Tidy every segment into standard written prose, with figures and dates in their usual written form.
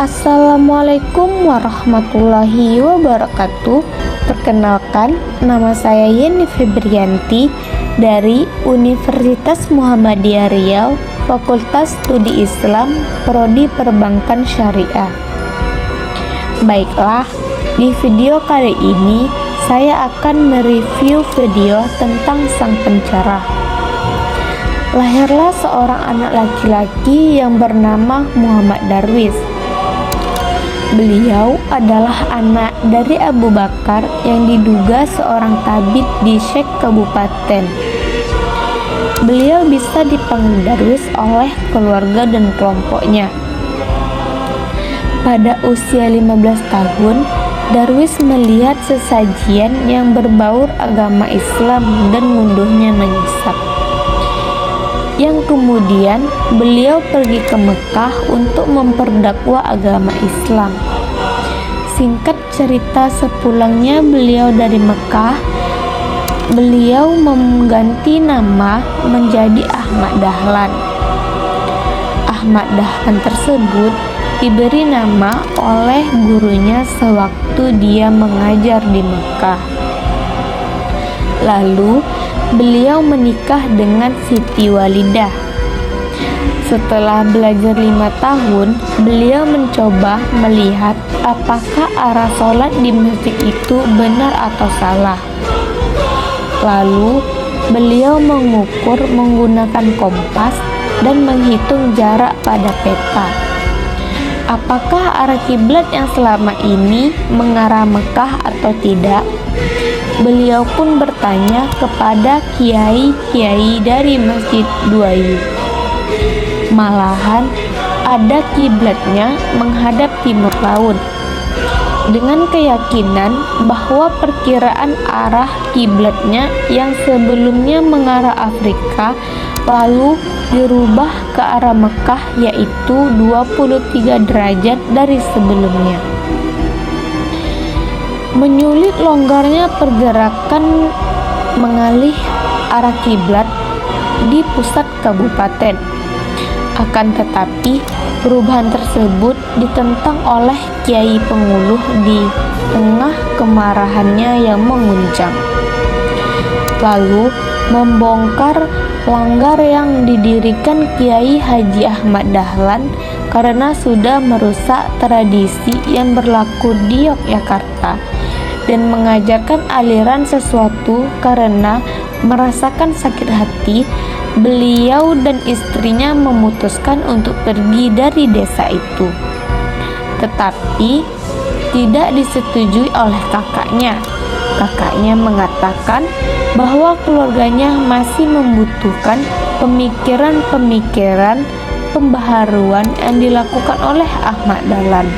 Assalamualaikum warahmatullahi wabarakatuh. Perkenalkan, nama saya Yeni Febrianti dari Universitas Muhammadiyah Riau, Fakultas Studi Islam, Prodi Perbankan Syariah. Baiklah, di video kali ini saya akan mereview video tentang sang pencerah. Lahirlah seorang anak laki-laki yang bernama Muhammad Darwis. Beliau adalah anak dari Abu Bakar yang diduga seorang tabib di Syekh Kabupaten. Beliau bisa dipanggil Darwis oleh keluarga dan kelompoknya. Pada usia 15 tahun, Darwis melihat sesajian yang berbaur agama Islam dan ngunduhnya menyesat. Yang kemudian beliau pergi ke Mekah untuk memperdakwah agama Islam. Singkat cerita, sepulangnya beliau dari Mekah, beliau mengganti nama menjadi Ahmad Dahlan. Ahmad Dahlan tersebut diberi nama oleh gurunya sewaktu dia mengajar di Mekah. Lalu beliau menikah dengan Siti Walidah. Setelah belajar 5 tahun, beliau mencoba melihat apakah arah sholat di masjid itu benar atau salah. Lalu beliau mengukur menggunakan kompas dan menghitung jarak pada peta. Apakah arah kiblat yang selama ini mengarah Mekah atau tidak? Beliau pun bertanya kepada kiai-kiai dari Masjid Duayu. Malahan ada kiblatnya menghadap timur laut. Dengan keyakinan bahwa perkiraan arah kiblatnya yang sebelumnya mengarah Afrika lalu dirubah ke arah Mekah, yaitu 23 derajat dari sebelumnya. Menyulit longgarnya pergerakan mengalih arah kiblat di pusat kabupaten. Akan tetapi, perubahan tersebut ditentang oleh kiai penguluh di tengah kemarahannya yang menguncang. Lalu, membongkar langgar yang didirikan Kiai Haji Ahmad Dahlan karena sudah merusak tradisi yang berlaku di Yogyakarta dan mengajarkan aliran sesuatu karena merasakan sakit hati, beliau dan istrinya memutuskan untuk pergi dari desa itu. Tetapi tidak disetujui oleh kakaknya. Kakaknya mengatakan bahwa keluarganya masih membutuhkan pemikiran-pemikiran pembaharuan yang dilakukan oleh Ahmad Dahlan.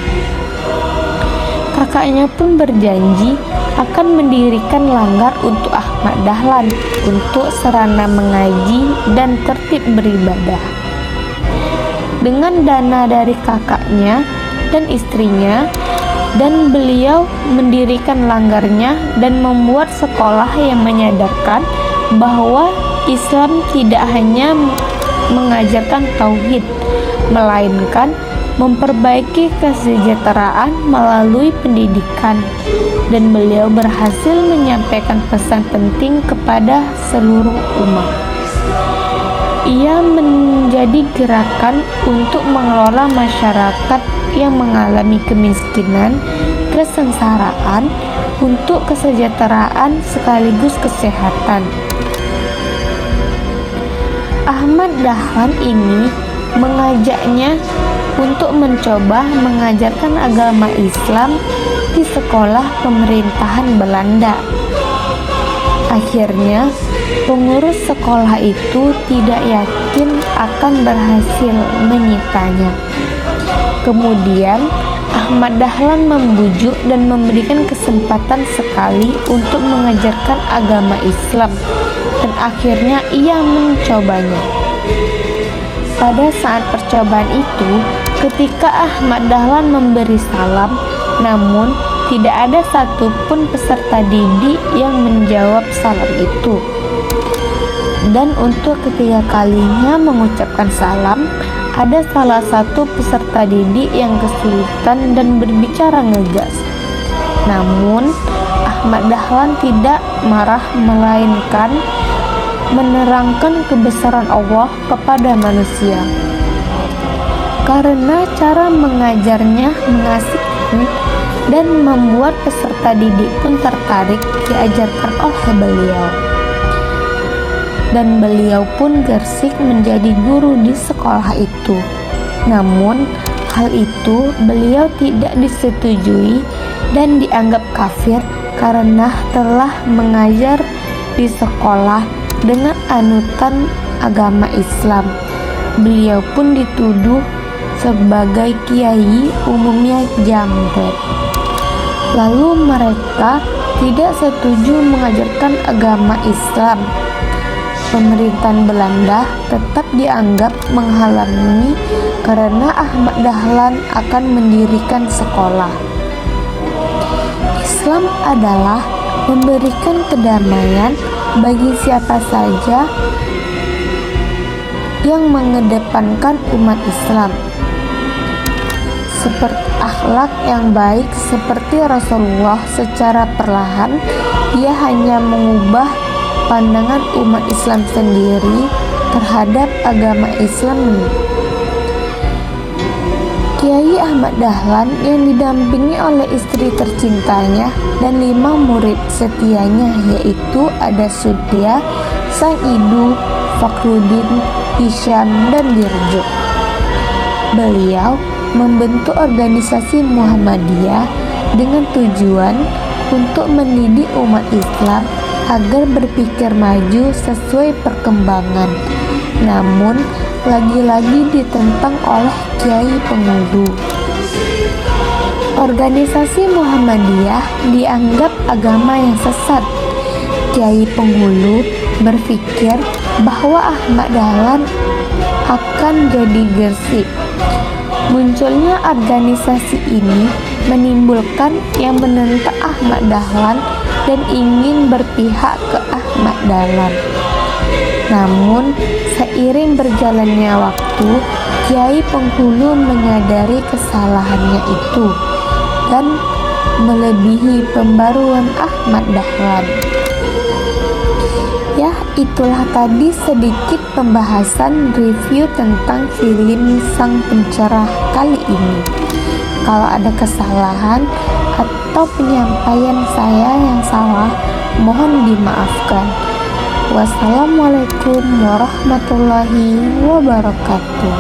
Kakaknya pun berjanji akan mendirikan langgar untuk Ahmad Dahlan untuk sarana mengaji dan tertib beribadah. Dengan dana dari kakaknya dan istrinya, dan beliau mendirikan langgarnya dan membuat sekolah yang menyadarkan bahwa Islam tidak hanya mengajarkan tauhid, melainkan memperbaiki kesejahteraan melalui pendidikan, dan beliau berhasil menyampaikan pesan penting kepada seluruh umat. Ia menjadi gerakan untuk mengelola masyarakat yang mengalami kemiskinan, kesengsaraan, untuk kesejahteraan sekaligus kesehatan. Ahmad Dahlan ini mengajaknya untuk mencoba mengajarkan agama Islam di sekolah pemerintahan Belanda. Akhirnya, pengurus sekolah itu tidak yakin akan berhasil menyitanya. Kemudian, Ahmad Dahlan membujuk dan memberikan kesempatan sekali untuk mengajarkan agama Islam, dan akhirnya ia mencobanya. Pada saat percobaan itu, ketika Ahmad Dahlan memberi salam, namun tidak ada satupun peserta didik yang menjawab salam itu. Dan untuk ketiga kalinya mengucapkan salam, ada salah satu peserta didik yang kesulitan dan berbicara ngegas. Namun, Ahmad Dahlan tidak marah, melainkan menerangkan kebesaran Allah kepada manusia. Karena cara mengajarnya mengasihkan dan membuat peserta didik pun tertarik diajarkan oleh beliau. Dan beliau pun gersik menjadi guru di sekolah itu. Namun, hal itu beliau tidak disetujui dan dianggap kafir karena telah mengajar di sekolah dengan anutan agama Islam. Beliau pun dituduh sebagai kiai, umumnya jambret. Lalu mereka tidak setuju mengajarkan agama Islam. Pemerintahan Belanda tetap dianggap menghalangi karena Ahmad Dahlan akan mendirikan sekolah. Islam adalah memberikan kedamaian bagi siapa saja yang mengedepankan umat Islam. Seperti akhlak yang baik seperti Rasulullah, secara perlahan ia hanya mengubah pandangan umat Islam sendiri terhadap agama Islam. Kiai Ahmad Dahlan yang didampingi oleh istri tercintanya dan 5 murid setianya, yaitu ada Sudya, Sang Idu, Fakhruddin, Hisham, dan Dirjo. Beliau membentuk organisasi Muhammadiyah dengan tujuan untuk mendidik umat Islam agar berpikir maju sesuai perkembangan. Namun, lagi-lagi ditentang oleh kiai penghulu. Organisasi Muhammadiyah dianggap agama yang sesat. Kiai penghulu berpikir bahwa Ahmad Dahlan akan jadi gersik. Munculnya organisasi ini menimbulkan yang menentang Ahmad Dahlan dan ingin berpihak ke Ahmad Dahlan. Namun, seiring berjalannya waktu, kiai penghulu menyadari kesalahannya itu dan melebihi pembaruan Ahmad Dahlan. Ya, itulah tadi sedikit pembahasan review tentang film Sang Pencerah kali ini. Kalau ada kesalahan atau penyampaian saya yang salah, mohon dimaafkan. Wassalamualaikum warahmatullahi wabarakatuh.